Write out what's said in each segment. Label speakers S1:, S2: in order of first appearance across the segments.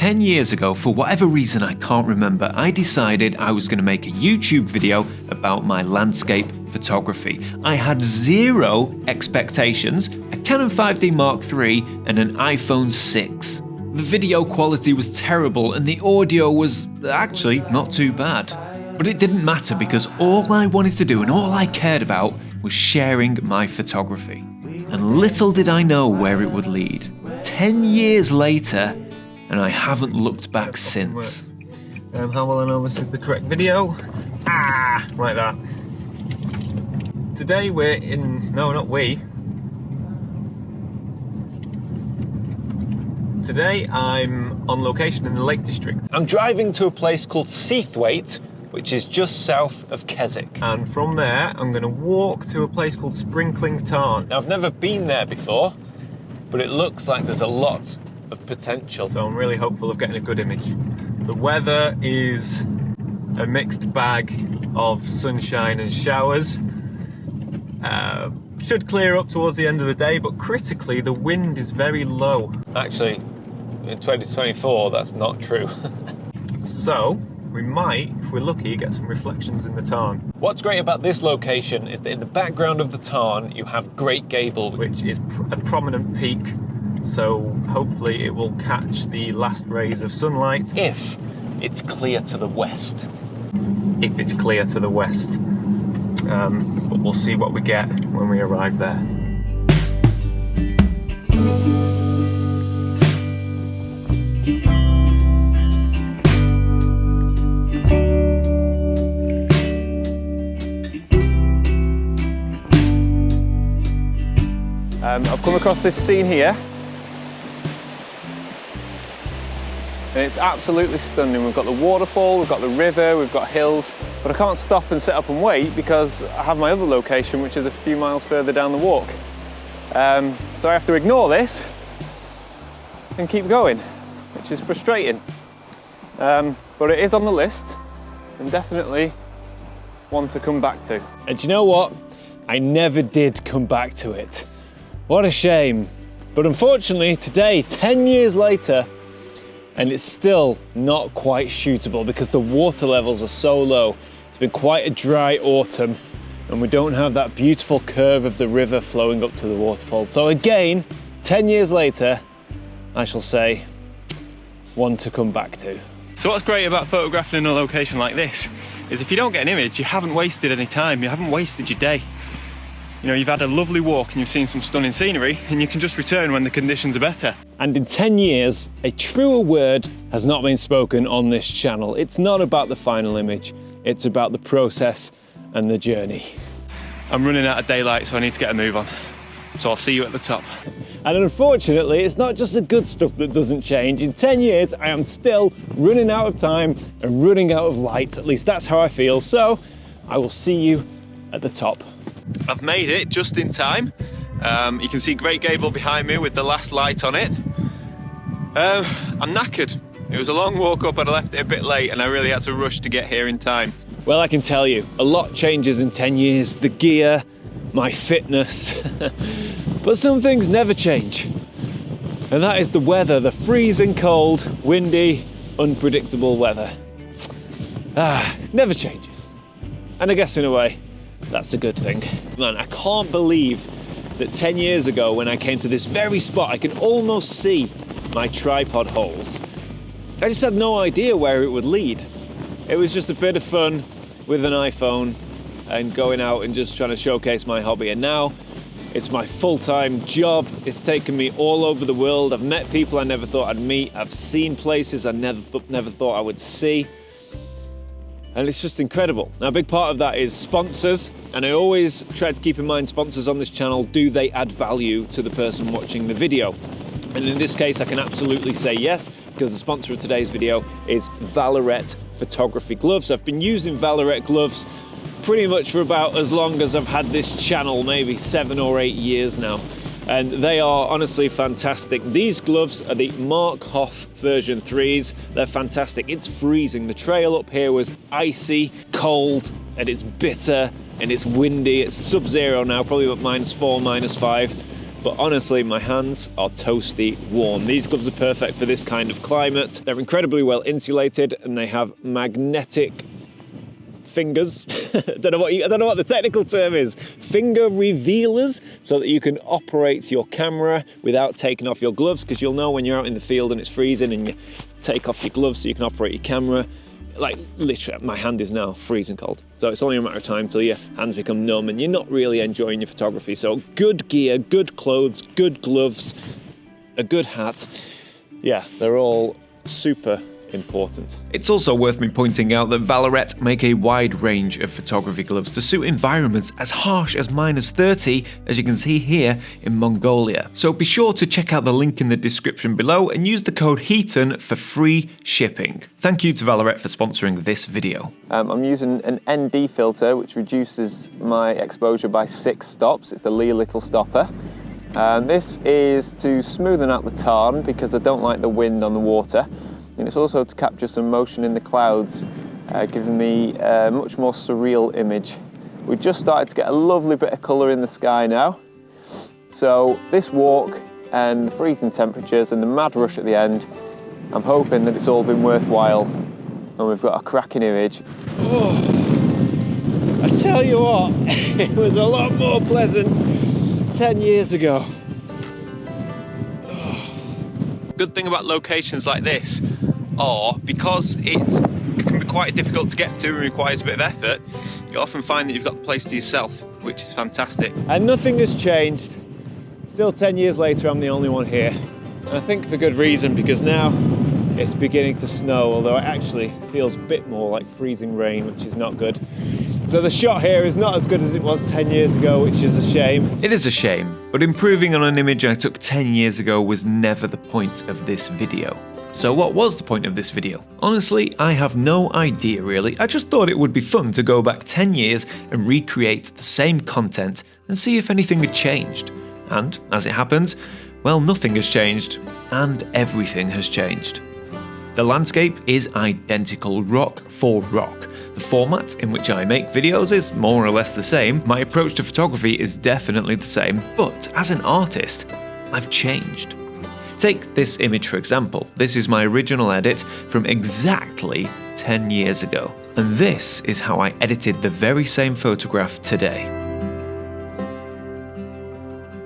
S1: 10 years ago, for whatever reason I can't remember, I decided I was going to make a YouTube video about my landscape photography. I had zero expectations, a Canon 5D Mark III and an iPhone 6. The video quality was terrible and the audio was actually not too bad. But it didn't matter because all I wanted to do and all I cared about was sharing my photography. And little did I know where it would lead. 10 years later, and I haven't looked back since.
S2: How will I know this is the correct video? Like that. Today we're in, no, not we. Today I'm on location in the Lake District.
S1: I'm driving to a place called Seathwaite, which is just south of Keswick.
S2: And from there, I'm gonna walk to a place called Sprinkling Tarn.
S1: Now, I've never been there before, but it looks like there's a lot of potential.
S2: So I'm really hopeful of getting a good image. The weather is a mixed bag of sunshine and showers. Should clear up towards the end of the day, but critically the wind is very low.
S1: Actually, in 2024, that's not true.
S2: So we might, if we're lucky, get some reflections in the Tarn.
S1: What's great about this location is that in the background of the Tarn, you have Great Gable,
S2: which is a prominent peak. So hopefully it will catch the last rays of sunlight.
S1: If it's clear to the west.
S2: If it's clear to the west. But we'll see what we get when we arrive there. I've come across this scene here. And it's absolutely stunning. We've got the waterfall, we've got the river, we've got hills, but I can't stop and sit up and wait because I have my other location, which is a few miles further down the walk. So I have to ignore this and keep going, which is frustrating. But it is on the list and definitely one to come back to. And do you know what? I never did come back to it. What a shame. But unfortunately today, 10 years later, and it's still not quite shootable because the water levels are so low. It's been quite a dry autumn and we don't have that beautiful curve of the river flowing up to the waterfall. So again, 10 years later, I shall say, one to come back to. So what's great about photographing in a location like this is if you don't get an image, you haven't wasted any time, you haven't wasted your day. You know, you've had a lovely walk and you've seen some stunning scenery and you can just return when the conditions are better. And in 10 years, a truer word has not been spoken on this channel. It's not about the final image, it's about the process and the journey. I'm running out of daylight, so I need to get a move on. So I'll see you at the top. And unfortunately, it's not just the good stuff that doesn't change. In 10 years, I am still running out of time and running out of light. At least that's how I feel. So I will see you at the top. I've made it just in time. You can see Great Gable behind me with the last light on it. I'm knackered. It was a long walk up and I left it a bit late and I really had to rush to get here in time. Well, I can tell you, a lot changes in 10 years. The gear, my fitness, but some things never change. And that is the weather, the freezing cold, windy, unpredictable weather. Never changes. And I guess in a way, that's a good thing. Man, I can't believe that 10 years ago when I came to this very spot, I could almost see my tripod holes. I just had no idea where it would lead. It was just a bit of fun with an iPhone and going out and just trying to showcase my hobby. And now it's my full-time job. It's taken me all over the world. I've met people I never thought I'd meet. I've seen places I never thought I would see. And it's just incredible. Now, a big part of that is sponsors, and I always try to keep in mind sponsors on this channel, do they add value to the person watching the video? And in this case, I can absolutely say yes, because the sponsor of today's video is Valorette Photography Gloves. I've been using Valorette gloves pretty much for about as long as I've had this channel, maybe 7 or 8 years now. And they are honestly fantastic. These gloves are the Mark Hoff version 3s. They're fantastic. It's freezing. The trail up here was icy, cold, and it's bitter, and it's windy. It's sub-zero now, probably about -4, -5.
S3: but honestly, my hands are toasty warm. These gloves are perfect for this kind of climate. They're incredibly well insulated and they have magnetic fingers. I don't know what the technical term is. Finger revealers, so that you can operate your camera without taking off your gloves, because you'll know when you're out in the field and it's freezing and you take off your gloves so you can operate your camera. Like literally, my hand is now freezing cold. So it's only a matter of time till your hands become numb and you're not really enjoying your photography. So good gear, good clothes, good gloves, a good hat. Yeah, they're all super important.
S1: It's also worth me pointing out that Valorette make a wide range of photography gloves to suit environments as harsh as -30, as you can see here in Mongolia. So be sure to check out the link in the description below and use the code HEATON for free shipping. Thank you to Valorette for sponsoring this video.
S2: I'm using an ND filter, which reduces my exposure by 6 stops. It's the Lee Little stopper. This is to smoothen out the tarn because I don't like the wind on the water. And it's also to capture some motion in the clouds, giving me a much more surreal image. We've just started to get a lovely bit of colour in the sky now. So this walk and the freezing temperatures and the mad rush at the end, I'm hoping that it's all been worthwhile and we've got a cracking image.
S3: Oh, I tell you what, it was a lot more pleasant 10 years ago.
S1: Good thing about locations like this, or because it can be quite difficult to get to and requires a bit of effort, you often find that you've got the place to yourself, which is fantastic.
S3: And nothing has changed. Still 10 years later, I'm the only one here. And I think for good reason, because now it's beginning to snow, although it actually feels a bit more like freezing rain, which is not good. So the shot here is not as good as it was 10 years ago, which is a shame.
S1: It is a shame, but improving on an image I took 10 years ago was never the point of this video. So what was the point of this video? Honestly, I have no idea really. I just thought it would be fun to go back 10 years and recreate the same content and see if anything had changed. And as it happens, well, nothing has changed and everything has changed. The landscape is identical, rock for rock. The format in which I make videos is more or less the same. My approach to photography is definitely the same, but as an artist, I've changed. Take this image for example. This is my original edit from exactly 10 years ago. And this is how I edited the very same photograph today.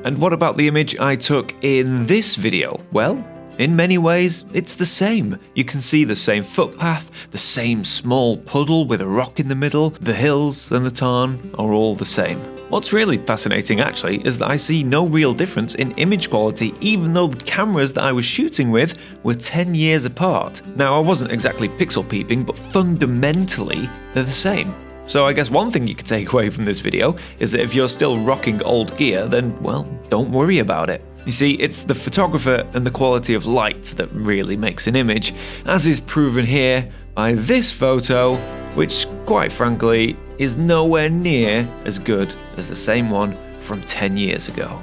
S1: And what about the image I took in this video? Well, in many ways, it's the same. You can see the same footpath, the same small puddle with a rock in the middle, the hills and the tarn are all the same. What's really fascinating actually is that I see no real difference in image quality even though the cameras that I was shooting with were 10 years apart. Now I wasn't exactly pixel peeping, but fundamentally they're the same. So I guess one thing you could take away from this video is that if you're still rocking old gear, then well, don't worry about it. You see, it's the photographer and the quality of light that really makes an image, as is proven here by this photo, which quite frankly is nowhere near as good as the same one from 10 years ago.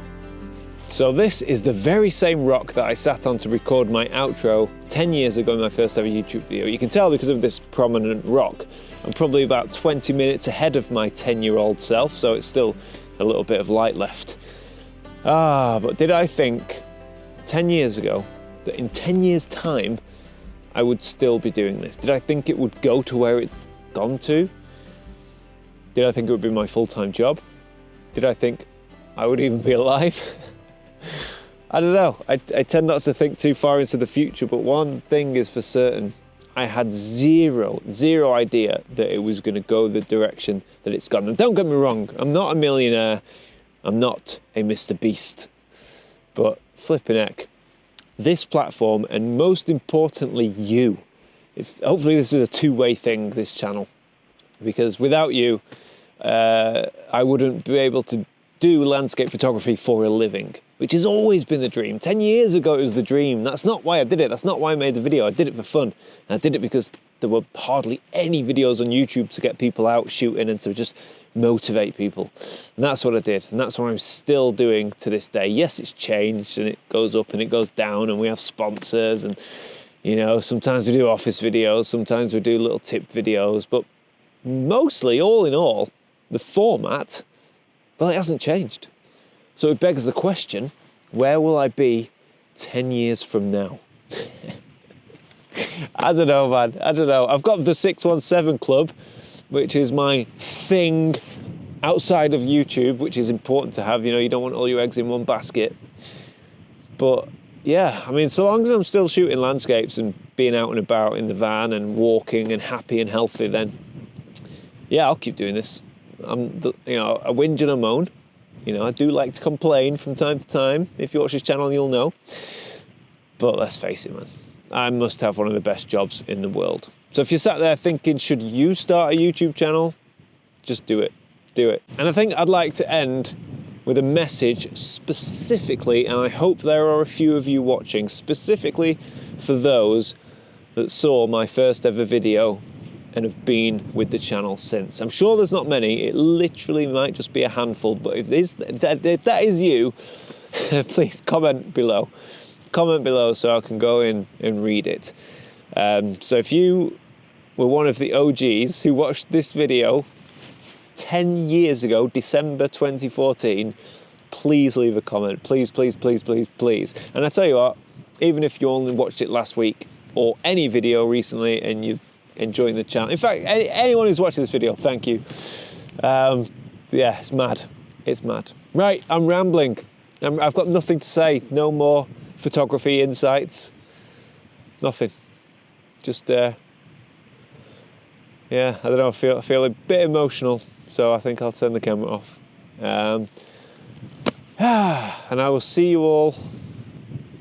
S3: So this is the very same rock that I sat on to record my outro 10 years ago in my first ever YouTube video. You can tell because of this prominent rock, I'm probably about 20 minutes ahead of my 10-year-old self, so it's still a little bit of light left. But did I think 10 years ago that in 10 years' time I would still be doing this? Did I think it would go to where it's gone to? Did I think it would be my full-time job? Did I think I would even be alive? I don't know. I tend not to think too far into the future, but one thing is for certain. I had zero idea that it was going to go the direction that it's gone. And don't get me wrong, I'm not a millionaire. I'm not a Mr. Beast, but flipping heck, this platform and most importantly you, hopefully this is a two-way thing, this channel, because without you, I wouldn't be able to do landscape photography for a living, which has always been the dream. 10 years ago it was the dream. That's not why I did it. That's not why I made the video. I did it for fun. And I did it because there were hardly any videos on YouTube to get people out shooting and to just motivate people. And that's what I did. And that's what I'm still doing to this day. Yes, it's changed and it goes up and it goes down and we have sponsors and, you know, sometimes we do office videos, sometimes we do little tip videos, but mostly, all in all, the format, well, it hasn't changed. So it begs the question, Where will I be 10 years from now? I don't know, man. I don't know. I've got the 617 Club, which is my thing outside of YouTube, which is important to have. You know, you don't want all your eggs in one basket. But yeah, I mean, so long as I'm still shooting landscapes and being out and about in the van and walking and happy and healthy, then yeah, I'll keep doing this. You know, I whinge and I moan. You know, I do like to complain from time to time. If you watch this channel, you'll know. But let's face it, man. I must have one of the best jobs in the world. So if you're sat there thinking, should you start a YouTube channel? Just do it. Do it. And I think I'd like to end with a message specifically, and I hope there are a few of you watching, specifically for those that saw my first ever video and have been with the channel since. I'm sure there's not many. It literally might just be a handful, but if that is you, please comment below. Comment below so I can go in and read it. So if you were one of the OGs who watched this video 10 years ago, December 2014, please leave a comment. Please, please, please, please, please. And I tell you what, even if you only watched it last week or any video recently and you're enjoying the channel, in fact, anyone who's watching this video, thank you. Yeah, it's mad. It's mad. Right, I'm rambling. I've got nothing to say. No more photography insights. Nothing. Just, yeah, I don't know, I feel a bit emotional. So I think I'll turn the camera off. And I will see you all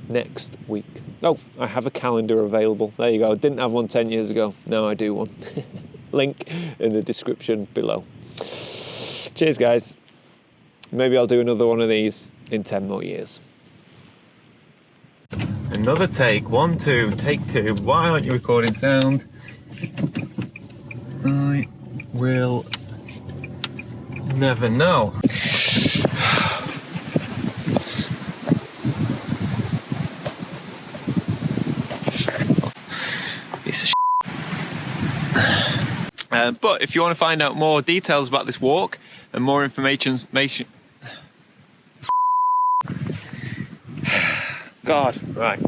S3: next week. Oh, I have a calendar available. There you go. Didn't have one 10 years ago. Now I do one. Link in the description below. Cheers, guys. Maybe I'll do another one of these in 10 more years. Another take. 1, 2, take 2. Why aren't you recording sound? I will never know. Piece of shit. But if you want to find out more details about this walk and more information, God, right.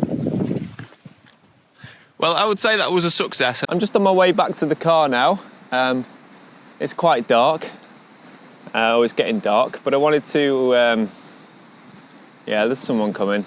S3: Well, I would say that was a success. I'm just on my way back to the car now. It's quite dark. It's getting dark, but I wanted to, yeah, there's someone coming.